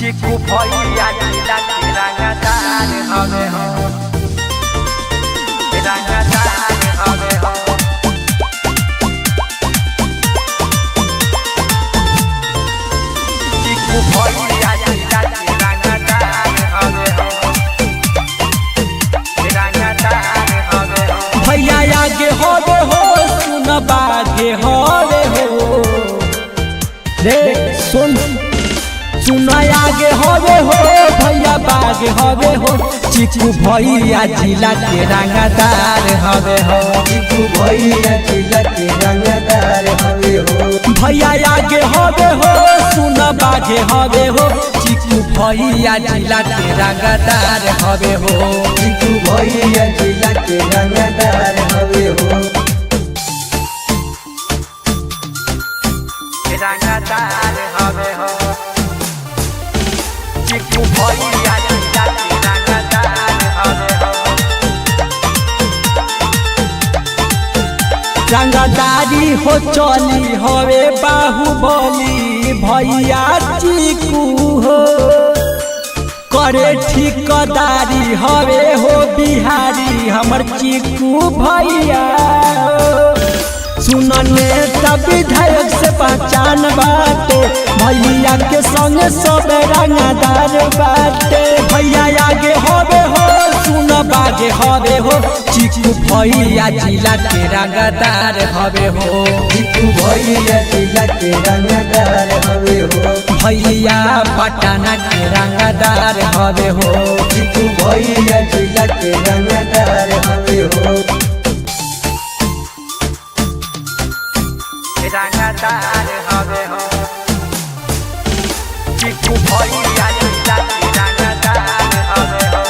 चिकू भैया जिला के रंगदार हवे हो, रंगदार हवे हो। चिकू भैया जिला के रंगदार हवे हो, रंगदार हवे हो। भैया आगे होवे हो सुन बागे होवे हो रे सुन आगे होवे हो भैया बागे होवे हो। चिकू भैया जिला के रंगदार हवे हो, चिकू भैया जिला के रंगदार हवे हो। भैया आगे होवे हो सुन बागे होवे हो। चिकू भैया जिला के रंगदार हवे हो, चिकू भैया जिला के रंगदार हवे हो। रंगदार हवे हो। चिकू भैया जिला के रंगदार हवे हो। रंगदारी हो चली हवे बाहुबली भैया चिकू हो। करे ठिकदारी हवे हो बिहारी हमर चिकू भैया। सुनने तब विधायक से पहचान बाटे, भैया के संग सब रंगदार बाटे। भैया आगे होवे हो सुन बागे होवे हो। चिकू भैया जिला के रंगदार हवे हो, चिकू भैया जिला के रंगदार हवे हो। भैया पटना के रंगदार हवे हो, चिकू भैया जिला के रंगदार हवे हो। रंगदार हवे हो। चिकू भैया जिला के रंगदार हवे हो।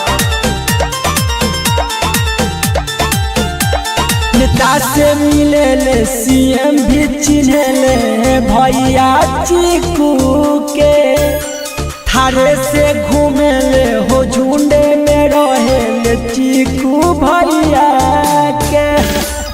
नेता से मिले ले सीएम भी चिन्हे ले भैया चिकू के। थारे से घूमे ले हो झुंडे में रहे ले चिकू भैया के।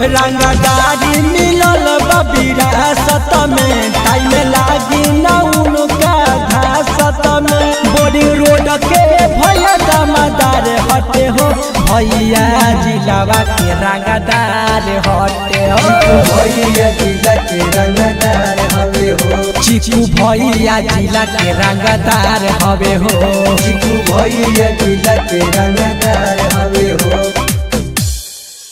रंगदारी मिलल विरासत में, टाइम लागी न उनका घासत में। बोरी रोड के भैया दामदार हटे हो, भैया जिलावा के रंगदार हटे हो। भैया जिला के रंगदार हवे हो। चिकू भैया जिला के रंगदार हवे हो, चिकू भैया जिला के रंगदार हवे हो।